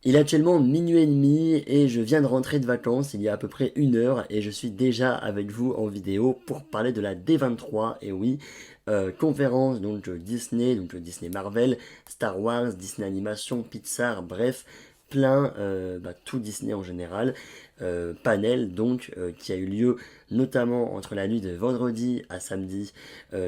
Il est actuellement minuit et demi et je viens de rentrer de vacances il y a à peu près 1 heure et je suis déjà avec vous en vidéo pour parler de la D23 et oui, conférence donc Disney, donc Disney Marvel, Star Wars, Disney Animation, Pixar, bref, plein, tout Disney en général, panel donc qui a eu lieu notamment entre la nuit de vendredi à samedi,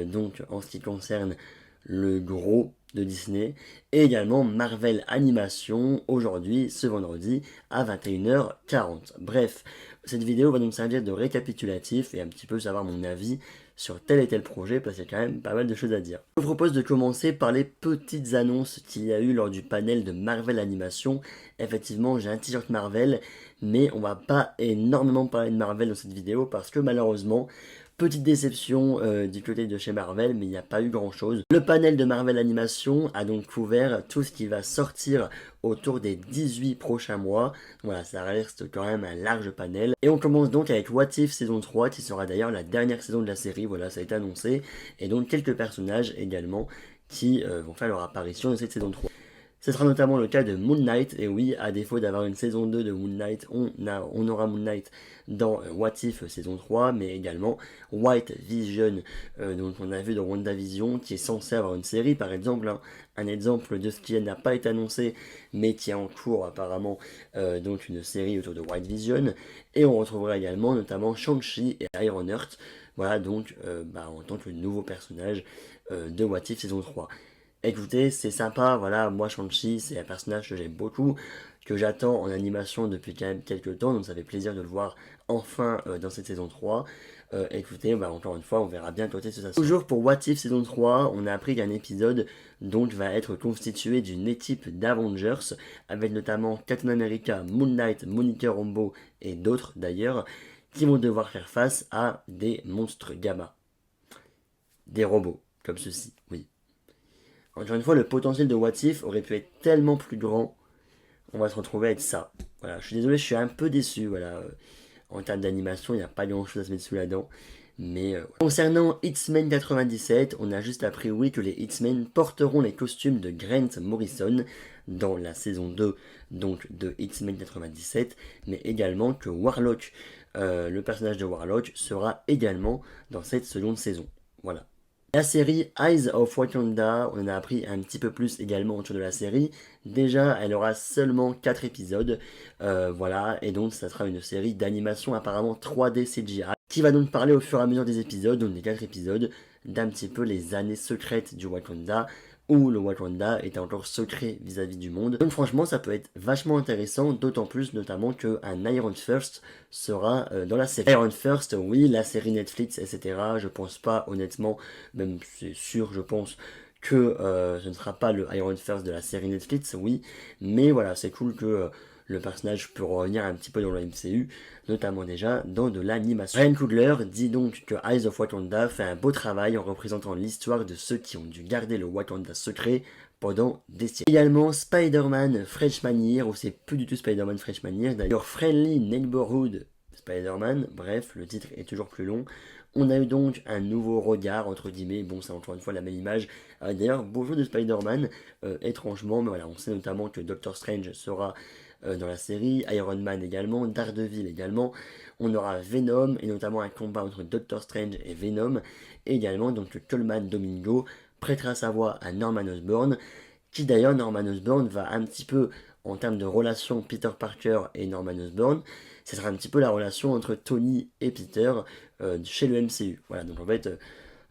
donc en ce qui concerne le gros de Disney, et également Marvel Animation aujourd'hui, ce vendredi, à 21h40. Bref, cette vidéo va donc servir de récapitulatif et un petit peu savoir mon avis sur tel et tel projet, parce qu'il y a quand même pas mal de choses à dire. Je vous propose de commencer par les petites annonces qu'il y a eu lors du panel de Marvel Animation. Effectivement, j'ai un t-shirt Marvel, mais on va pas énormément parler de Marvel dans cette vidéo, parce que malheureusement, petite déception du côté de chez Marvel, mais il n'y a pas eu grand chose. Le panel de Marvel Animation a donc couvert tout ce qui va sortir autour des 18 prochains mois. Voilà, ça reste quand même un large panel. Et on commence donc avec What If saison 3, qui sera d'ailleurs la dernière saison de la série, voilà, ça a été annoncé. Et donc quelques personnages également qui vont faire leur apparition dans cette saison 3. Ce sera notamment le cas de Moon Knight, et oui, à défaut d'avoir une saison 2 de Moon Knight, on aura Moon Knight dans What If saison 3, mais également White Vision, donc on a vu dans WandaVision, qui est censé avoir une série par exemple, hein. Un exemple de ce qui n'a pas été annoncé, mais qui est en cours apparemment, donc une série autour de White Vision, et on retrouvera également notamment Shang-Chi et Ironheart, voilà donc en tant que nouveau personnage de What If saison 3. Écoutez, c'est sympa, voilà, moi Shang-Chi, c'est un personnage que j'aime beaucoup, que j'attends en animation depuis quand même quelques temps, donc ça fait plaisir de le voir enfin dans cette saison 3. Écoutez, encore une fois, on verra bien côté ce ça sort. Toujours pour What If saison 3, on a appris qu'un épisode donc va être constitué d'une équipe d'Avengers, avec notamment Captain America, Moon Knight, Monica Rambeau et d'autres d'ailleurs, qui vont devoir faire face à des monstres gamma, des robots, comme ceci, oui. Encore une fois, le potentiel de What If aurait pu être tellement plus grand. On va se retrouver avec ça. Voilà, je suis désolé, je suis un peu déçu. Voilà, en termes d'animation, il n'y a pas grand chose à se mettre sous la dent. Mais concernant X-Men 97, on a juste appris, oui, que les X-Men porteront les costumes de Grant Morrison dans la saison 2 donc de X-Men 97, mais également que Warlock, le personnage de Warlock, sera également dans cette seconde saison. Voilà. La série Eyes of Wakanda, on en a appris un petit peu plus également autour de la série. Déjà, elle aura seulement 4 épisodes, voilà, et donc ça sera une série d'animation apparemment 3D CGI, qui va donc parler au fur et à mesure des épisodes, donc des 4 épisodes, d'un petit peu les années secrètes du Wakanda, où le Wakanda est encore secret vis-à-vis du monde. Donc franchement, ça peut être vachement intéressant, d'autant plus notamment qu'un Iron First sera dans la série. Iron First, oui, la série Netflix, etc. Je pense pas, honnêtement, même c'est sûr, je pense, que ce ne sera pas le Iron First de la série Netflix, oui, mais voilà, c'est cool que le personnage peut revenir un petit peu dans le MCU, notamment déjà dans de l'animation. Ryan Coogler dit donc que Eyes of Wakanda fait un beau travail en représentant l'histoire de ceux qui ont dû garder le Wakanda secret pendant des siècles. Également Spider-Man Freshman Year, ou c'est plus du tout Spider-Man Freshman Year, d'ailleurs Friendly Neighborhood Spider-Man, bref, le titre est toujours plus long. On a eu donc un nouveau regard, entre guillemets, bon c'est encore une fois la même image, d'ailleurs beau jeu de Spider-Man, étrangement, mais voilà, on sait notamment que Doctor Strange sera dans la série, Iron Man également, Daredevil également, on aura Venom, et notamment un combat entre Doctor Strange et Venom, et également donc Coleman Domingo prêtera sa voix à Norman Osborn, qui d'ailleurs Norman Osborn va un petit peu, en termes de relation Peter Parker et Norman Osborn, ce sera un petit peu la relation entre Tony et Peter chez le MCU. Voilà, donc en fait,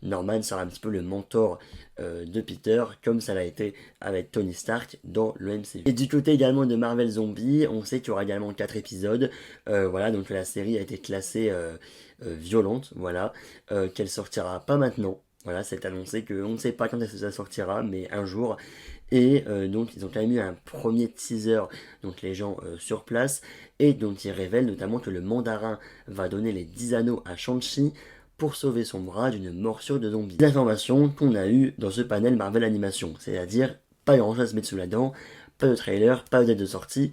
Norman sera un petit peu le mentor de Peter, comme ça l'a été avec Tony Stark dans le MCU. Et du côté également de Marvel Zombie, on sait qu'il y aura également 4 épisodes. Voilà, donc la série a été classée violente, voilà, qu'elle sortira pas maintenant. Voilà, c'est annoncé qu'on ne sait pas quand est-ce que ça sortira, mais un jour. Et donc ils ont quand même eu un premier teaser, donc les gens sur place, et donc ils révèlent notamment que le mandarin va donner les 10 anneaux à Shang-Chi pour sauver son bras d'une morsure de zombie. L'information qu'on a eue dans ce panel Marvel Animation, c'est-à-dire pas grand chose à se mettre sous la dent, pas de trailer, pas de date de sortie,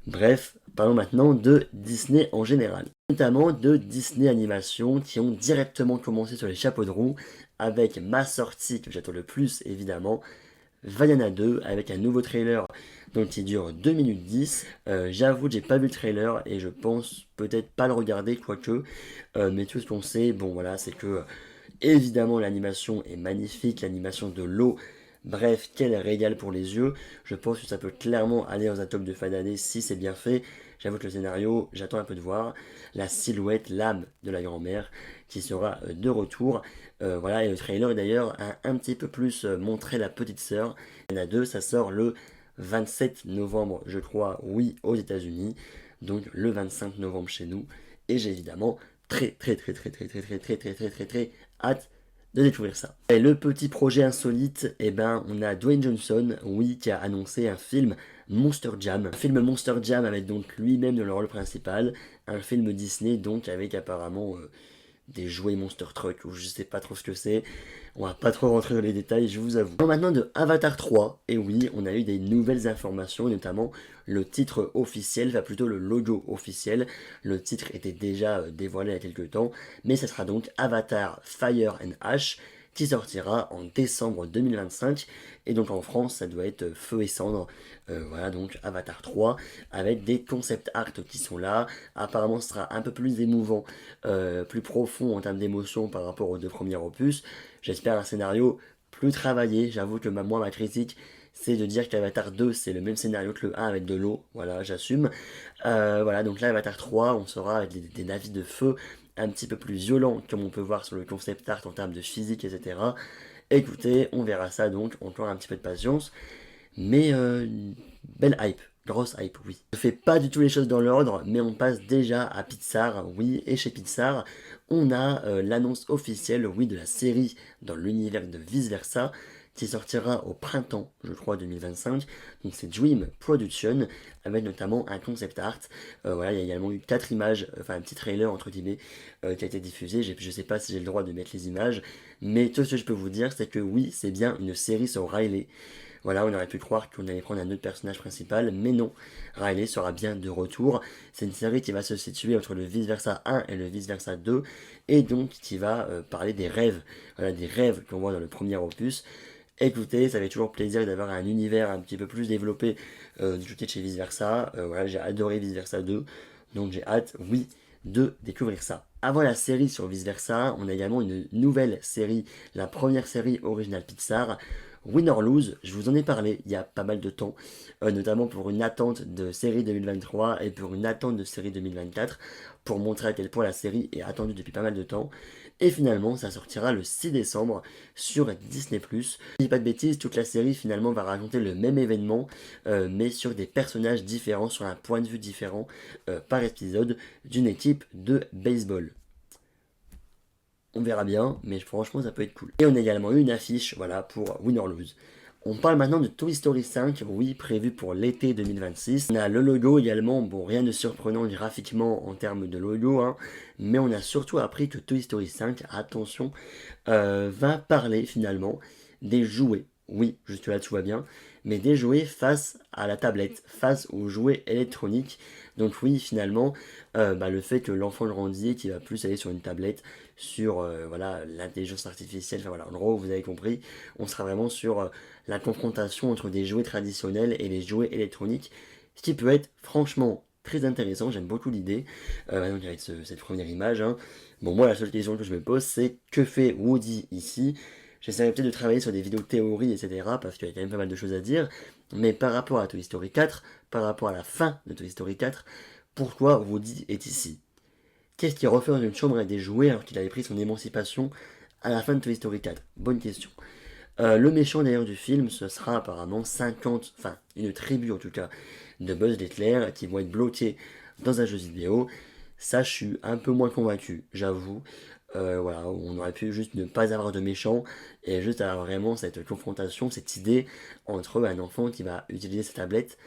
bref, parlons maintenant de Disney en général. Notamment de Disney Animation qui ont directement commencé sur les chapeaux de roue avec ma sortie que j'attends le plus évidemment, Vaiana 2 avec un nouveau trailer donc qui dure 2 minutes 10. J'avoue que j'ai pas vu le trailer et je pense peut-être pas le regarder, quoique. Mais tout ce qu'on sait, bon voilà, c'est que évidemment l'animation est magnifique, l'animation de l'eau. Bref, quel régal pour les yeux. Je pense que ça peut clairement aller dans un top de fin d'année si c'est bien fait. J'avoue que le scénario, j'attends un peu de voir. La silhouette, l'âme de la grand-mère qui sera de retour. Voilà, et le trailer d'ailleurs a un petit peu plus montré la petite sœur. Il y en a deux, ça sort le 27 novembre, je crois, oui, aux États-Unis. Donc le 25 novembre chez nous. Et j'ai évidemment très hâte de découvrir ça. Et le petit projet insolite, eh ben, on a Dwayne Johnson, oui, qui a annoncé un film Monster Jam. Un film Monster Jam avec donc lui-même dans le rôle principal. Un film Disney donc avec apparemment des jouets Monster Truck ou je sais pas trop ce que c'est. On va pas trop rentrer dans les détails, je vous avoue. Maintenant de Avatar 3, et oui, on a eu des nouvelles informations, notamment le titre officiel, enfin plutôt le logo officiel. Le titre était déjà dévoilé il y a quelques temps, mais ça sera donc Avatar Fire and Ash qui sortira en décembre 2025. Et donc en France, ça doit être Feu et Cendre. Voilà donc Avatar 3 avec des concept art qui sont là. Apparemment, ce sera un peu plus émouvant, plus profond en termes d'émotion par rapport aux deux premiers opus. J'espère un scénario plus travaillé. J'avoue que moi, ma critique, c'est de dire qu'Avatar 2, c'est le même scénario que le 1 avec de l'eau. Voilà, j'assume. Voilà, donc là, Avatar 3, on sera avec des navires de feu un petit peu plus violents, comme on peut voir sur le concept art en termes de physique, etc. Écoutez, on verra ça donc, encore un petit peu de patience. Mais belle hype, grosse hype, oui. Je fais pas du tout les choses dans l'ordre, mais on passe déjà à Pixar, oui, et chez Pixar, on a l'annonce officielle, oui, de la série dans l'univers de Vice Versa, qui sortira au printemps, je crois, 2025. Donc c'est Dream Production, avec notamment un concept art. Voilà, il y a également eu 4 images, enfin un petit trailer entre guillemets, qui a été diffusé. Je sais pas si j'ai le droit de mettre les images, mais tout ce que je peux vous dire, c'est que oui, c'est bien une série sur Riley. Voilà, on aurait pu croire qu'on allait prendre un autre personnage principal, mais non. Riley sera bien de retour. C'est une série qui va se situer entre le Vice Versa 1 et le Vice Versa 2, et donc qui va parler des rêves. Voilà, des rêves qu'on voit dans le premier opus. Écoutez, ça fait toujours plaisir d'avoir un univers un petit peu plus développé du côté de chez Vice Versa. Voilà, j'ai adoré Vice Versa 2, donc j'ai hâte, oui, de découvrir ça. Avant la série sur Vice Versa, on a également une nouvelle série, la première série originale Pixar, Win or Lose. Je vous en ai parlé il y a pas mal de temps, notamment pour une attente de série 2023 et pour une attente de série 2024, pour montrer à quel point la série est attendue depuis pas mal de temps. Et finalement, ça sortira le 6 décembre sur Disney+. Si je dis pas de bêtises, toute la série finalement va raconter le même événement, mais sur des personnages différents, sur un point de vue différent par épisode d'une équipe de baseball. On verra bien, mais franchement ça peut être cool. Et on a également eu une affiche, voilà, pour Win or Lose. On parle maintenant de Toy Story 5, oui, prévu pour l'été 2026. On a le logo également, bon, rien de surprenant graphiquement en termes de logo, hein, mais on a surtout appris que Toy Story 5, attention, va parler finalement des jouets. Oui, juste là tout va bien, mais des jouets face à la tablette, face aux jouets électroniques. Donc oui, finalement, le fait que l'enfant grandit, qu'il va plus aller sur une tablette, sur voilà, l'intelligence artificielle, enfin voilà, en gros, vous avez compris, on sera vraiment sur la confrontation entre des jouets traditionnels et les jouets électroniques, ce qui peut être franchement très intéressant, j'aime beaucoup l'idée. Donc avec cette première image, hein. Bon, moi la seule question que je me pose, c'est que fait Woody ici? J'essaierai peut-être de travailler sur des vidéos théories, etc., parce qu'il y a quand même pas mal de choses à dire, mais par rapport à Toy Story 4, par rapport à la fin de Toy Story 4, pourquoi Woody est ici? Qu'est-ce qui refait dans une chambre avec des jouets alors qu'il avait pris son émancipation à la fin de Toy Story 4? Bonne question. Le méchant d'ailleurs du film, ce sera apparemment 50, enfin une tribu en tout cas, de Buzz l'éclair qui vont être bloqués dans un jeu vidéo. Ça, je suis un peu moins convaincu, j'avoue. Voilà, on aurait pu juste ne pas avoir de méchant et juste avoir vraiment cette confrontation, cette idée entre un enfant qui va utiliser sa tablette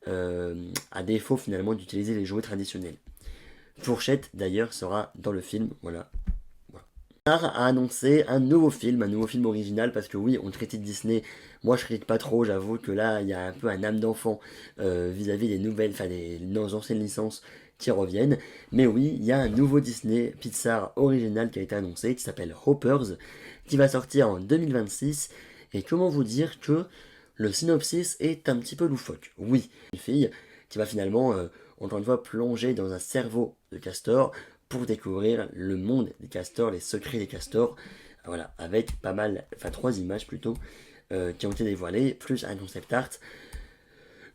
à défaut finalement d'utiliser les jouets traditionnels. Fourchette d'ailleurs sera dans le film, voilà. Pixar a annoncé un nouveau film original, parce que oui, on critique Disney, moi je critique pas trop, j'avoue que là il y a un peu un âme d'enfant vis-à-vis des nouvelles, enfin des nos anciennes licences qui reviennent, mais oui, il y a un nouveau Disney Pixar original qui a été annoncé, qui s'appelle Hoppers, qui va sortir en 2026, et comment vous dire que Le synopsis est un petit peu loufoque. Oui, une fille qui va finalement, encore une fois, plonger dans un cerveau de castor pour découvrir le monde des castors, les secrets des castors. Voilà, avec pas mal, enfin 3 images plutôt, qui ont été dévoilées, plus un concept art.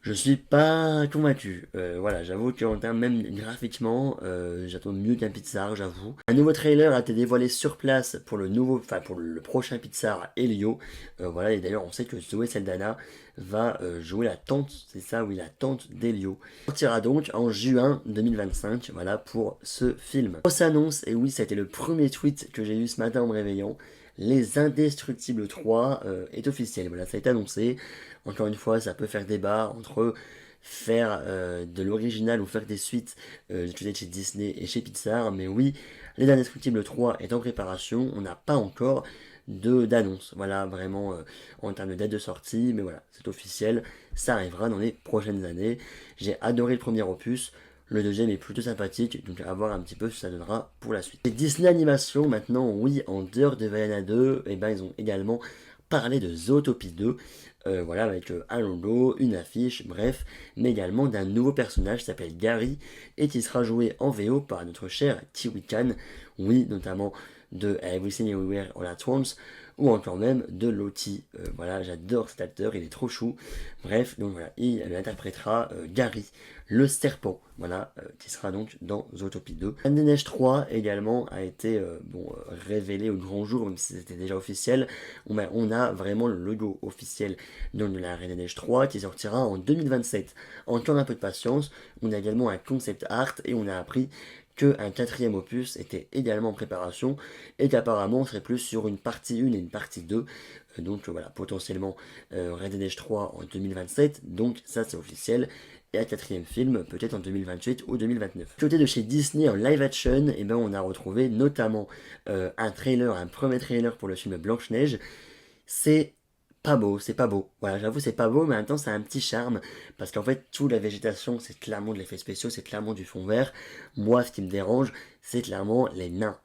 Je suis pas convaincu. Voilà, j'avoue qu'en termes même graphiquement, j'attends mieux qu'un Pixar, j'avoue. Un nouveau trailer a été dévoilé sur place pour le nouveau, enfin pour le prochain Pixar Helio. Voilà, et d'ailleurs on sait que Zoé Saldana va jouer la tante, c'est ça, oui, la tante d'Helio. Il sortira donc en juin 2025, voilà, pour ce film. Grosse annonce, et oui, ça a été le premier tweet que j'ai eu ce matin en me réveillant. Les Indestructibles 3 est officiel, voilà, ça a été annoncé. Encore une fois, ça peut faire débat entre faire de l'original ou faire des suites du côté de chez Disney et chez Pixar, mais oui, Les Indestructibles 3 est en préparation, on n'a pas encore d'annonce, voilà, vraiment en termes de date de sortie, mais voilà, c'est officiel, ça arrivera dans les prochaines années. J'ai adoré le premier opus, le deuxième est plutôt sympathique, donc à voir un petit peu ce que ça donnera pour la suite. Et Disney Animation, maintenant, oui, en dehors de Vaiana 2, et ben ils ont également parlé de Zootopie 2, voilà, avec un logo, une affiche, bref, mais également d'un nouveau personnage qui s'appelle Gary, et qui sera joué en VO par notre cher Kiwi Khan, oui, notamment de Everything Everywhere All At Once, ou encore même de Lottie. Voilà, j'adore cet acteur, il est trop chou. Bref, donc voilà, il interprétera Gary, le serpent, voilà, qui sera donc dans Zootopie 2. Reine des Neiges 3 également a été révélé au grand jour, même si c'était déjà officiel. On a vraiment le logo officiel donc, de la Reine des Neiges 3 qui sortira en 2027. Encore un peu de patience, on a également un concept art et on a appris qu'un quatrième opus était également en préparation et qu'apparemment on serait plus sur une partie 1 et une partie 2. Donc voilà, potentiellement Reine des Neiges 3 en 2027, donc ça c'est officiel. Et un quatrième film peut-être en 2028 ou 2029. Côté de chez Disney en live action, eh ben, on a retrouvé notamment un trailer, un premier trailer pour le film Blanche-Neige. C'est pas beau, c'est pas beau. Voilà, j'avoue, c'est pas beau, mais en même temps, ça a un petit charme. Parce qu'en fait, toute la végétation, c'est clairement de l'effet spéciaux, c'est clairement du fond vert. Moi, ce qui me dérange, c'est clairement les nains.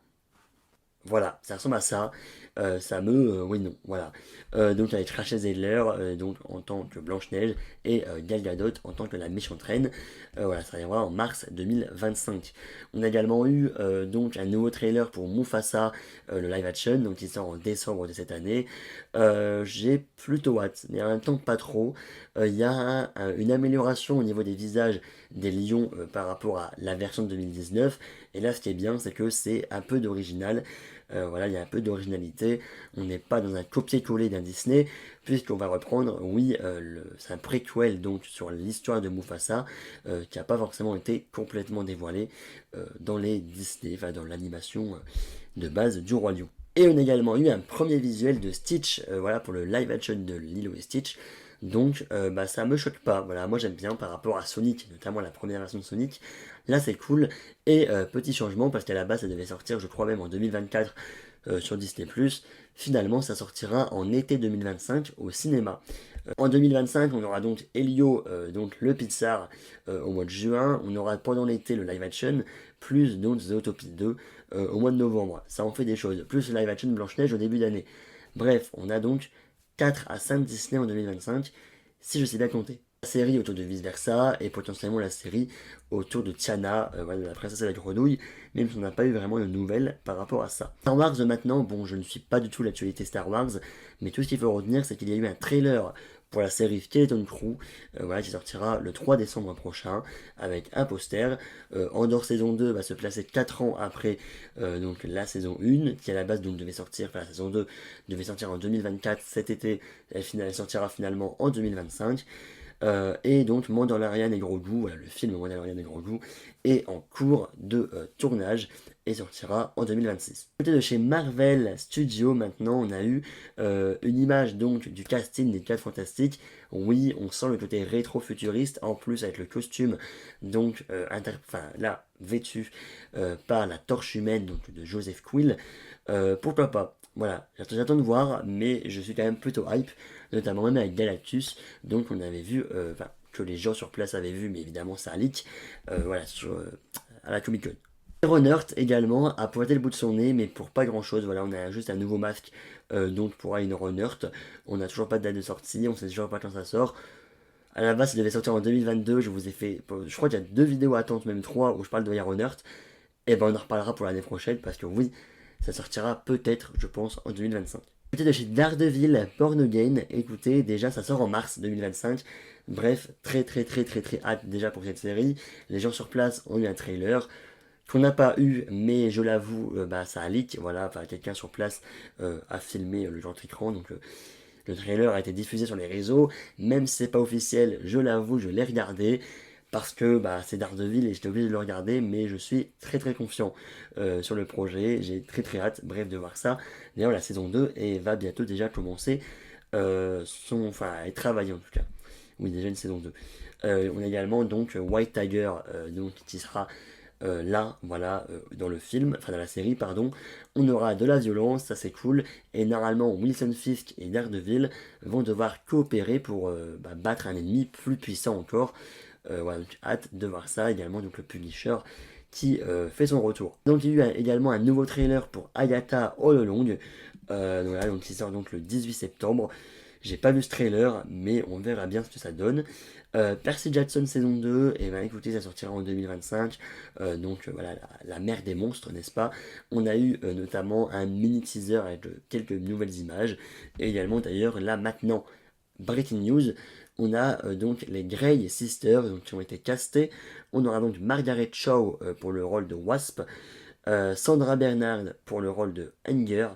Voilà, ça ressemble à ça. Oui, non, voilà. Donc avec Rachel Zegler, donc en tant que Blanche-Neige, et Gal Gadot en tant que la méchante reine. Voilà, ça arrivera en mars 2025. On a également eu donc un nouveau trailer pour Mufasa, le live action, donc qui sort en décembre de cette année. J'ai plutôt hâte, mais en même temps pas trop. Il y a une amélioration au niveau des visages des lions par rapport à la version de 2019. Et là, ce qui est bien, c'est que c'est un peu d'original. Voilà, il y a un peu d'originalité. On n'est pas dans un copier-coller d'un Disney, puisqu'on va reprendre, oui, c'est un préquel donc sur l'histoire de Mufasa, qui n'a pas forcément été complètement dévoilé dans les Disney, enfin dans l'animation de base du Roi Lion. Et on a également eu un premier visuel de Stitch, voilà, pour le live action de Lilo et Stitch. Donc ça me choque pas, voilà, moi j'aime bien par rapport à Sonic, notamment la première version de Sonic, là c'est cool, et petit changement parce qu'à la base ça devait sortir je crois même en 2024 sur Disney+, finalement ça sortira en été 2025 au cinéma. En 2025 on aura donc Helio, donc le Pixar au mois de juin, on aura pendant l'été le live action, plus donc Zootopie 2 au mois de novembre, ça en fait des choses, plus le live action Blanche-Neige au début d'année. Bref, on a donc 4 à 5 Disney en 2025, si je sais bien compter. La série autour de Vice Versa et potentiellement la série autour de Tiana, voilà, la princesse et la grenouille, même si on n'a pas eu vraiment de nouvelles par rapport à ça. Star Wars maintenant, bon, je ne suis pas du tout l'actualité Star Wars, mais tout ce qu'il faut retenir, c'est qu'il y a eu un trailer pour la série Skeleton Crew, voilà, qui sortira le 3 décembre prochain, avec un poster. Andor saison 2 va se placer 4 ans après donc la saison 1, qui à la base donc devait sortir, enfin la saison 2 devait sortir en 2024 cet été, elle sortira finalement en 2025. Et donc Mandalorian et Grogu, voilà, le film Mandalorian et Grogu est en cours de tournage et sortira en 2026. Côté de chez Marvel Studios maintenant, on a eu une image donc du casting des 4 Fantastiques. Oui, on sent le côté rétro-futuriste, en plus avec le costume donc là vêtu par la torche humaine donc de Joseph Quill. Pourquoi pas? Voilà, j'attends de voir, mais je suis quand même plutôt hype, notamment même avec Galactus, donc on avait vu, que les gens sur place avaient vu, mais évidemment c'est un leak, voilà, à la Comic Con. Iron Heart également a pointé le bout de son nez, mais pour pas grand chose. Voilà, on a juste un nouveau masque donc pour Iron Heart. On n'a toujours pas de date de sortie, on sait toujours pas quand ça sort. À la base, ça devait sortir en 2022. Je vous ai fait, je crois qu'il y a 2 vidéos attentes, même 3, où je parle de Iron Heart. Et ben on en reparlera pour l'année prochaine parce que oui, ça sortira peut-être, je pense, en 2025. Côté de chez Daredevil, Born Again, écoutez, déjà ça sort en mars 2025. Bref, très très très très très hâte déjà pour cette série. Les gens sur place ont eu un trailer qu'on n'a pas eu, mais je l'avoue, bah, ça a leak, voilà, enfin, quelqu'un sur place a filmé le genre d'écran, donc le trailer a été diffusé sur les réseaux, même si c'est pas officiel, je l'avoue, je l'ai regardé, parce que bah, c'est Daredevil et j'étais obligé de le regarder, mais je suis très très confiant sur le projet, j'ai très très hâte, bref, de voir ça. D'ailleurs, la saison 2 va bientôt déjà commencer, enfin, elle est travaillée en tout cas. Oui, déjà une saison 2. On a également donc White Tiger, donc, qui sera là, voilà, dans le film, enfin dans la série, pardon, on aura de la violence, ça c'est cool, et normalement Wilson Fisk et Daredevil vont devoir coopérer pour bah, battre un ennemi plus puissant encore. Voilà, donc hâte de voir ça, également donc le Punisher qui fait son retour. Donc il y a eu également un nouveau trailer pour Agatha All Along, donc, voilà, donc, qui sort donc le 18 septembre. J'ai pas vu ce trailer, mais on verra bien ce que ça donne. Percy Jackson saison 2, et ben écoutez, ça sortira en 2025. Donc voilà, la mer des monstres, n'est-ce pas? On a eu notamment un mini teaser avec quelques nouvelles images. Et également d'ailleurs, là maintenant, breaking news, on a donc les Grey Sisters donc, qui ont été castées. On aura donc Margaret Cho pour le rôle de Wasp, Sandra Bernard pour le rôle de Anger,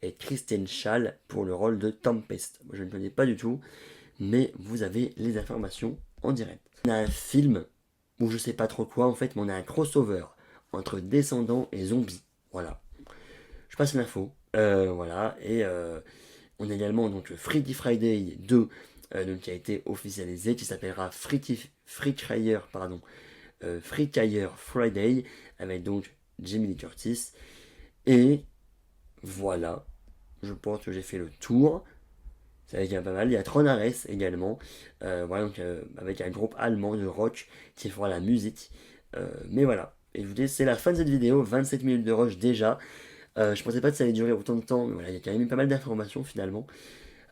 et Kristen Schaal pour le rôle de Tempest. Moi, je ne connais pas du tout, mais vous avez les informations en direct. On a un film, ou je sais pas trop quoi en fait, mais on a un crossover entre Descendants et Zombies. Voilà. Je passe l'info. Voilà. Et on a également donc Freaky Friday 2 donc, qui a été officialisé, qui s'appellera Freakier, pardon, Freakier Friday, avec donc Jamie Lee Curtis. Et voilà, je pense que j'ai fait le tour. C'est déjà pas mal. Il y a Tronares également, voilà, donc, avec un groupe allemand de rock qui fera la musique. Mais voilà, et je vous dis, c'est la fin de cette vidéo, 27 minutes de rush déjà. Je pensais pas que ça allait durer autant de temps, mais voilà, il y a quand même eu pas mal d'informations finalement.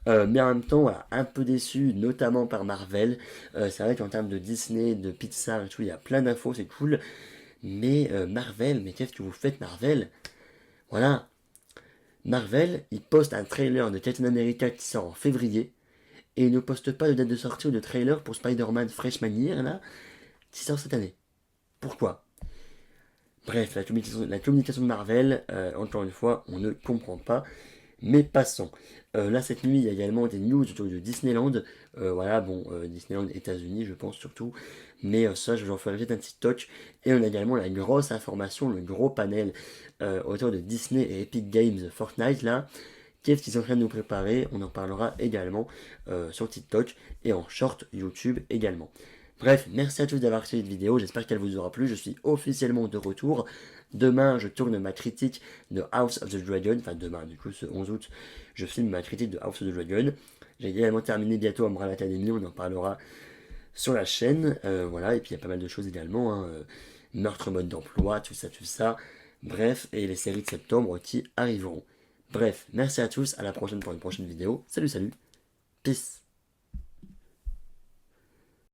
Mais en même temps, voilà, un peu déçu, notamment par Marvel. C'est vrai qu'en termes de Disney, de Pixar et tout, il y a plein d'infos, c'est cool. Mais Marvel, mais qu'est-ce que vous faites Marvel? Voilà, Marvel, il poste un trailer de Captain America qui sort en février, et il ne poste pas de date de sortie ou de trailer pour Spider-Man Freshman Year, là, qui sort cette année. Pourquoi? Bref, la communication de Marvel, encore une fois, on ne comprend pas. Mais passons. Là, cette nuit, il y a également des news autour de Disneyland. Voilà, bon, Disneyland États-Unis, je pense surtout. Mais ça, je vous en ferai peut-être un petit touch. Et on a également la grosse information, le gros panel autour de Disney et Epic Games Fortnite, là. Qu'est-ce qu'ils sont en train de nous préparer? On en parlera également sur TikTok et en short YouTube également. Bref, merci à tous d'avoir regardé cette vidéo, j'espère qu'elle vous aura plu, je suis officiellement de retour. Demain, je tourne ma critique de House of the Dragon, enfin demain, du coup, ce 11 août, je filme ma critique de House of the Dragon. J'ai également terminé bientôt Umbrella Academy, on en parlera sur la chaîne, voilà, et puis il y a pas mal de choses également, hein, meurtre mode d'emploi, tout ça, bref, et les séries de septembre qui arriveront. Bref, merci à tous, à la prochaine pour une prochaine vidéo, salut, peace.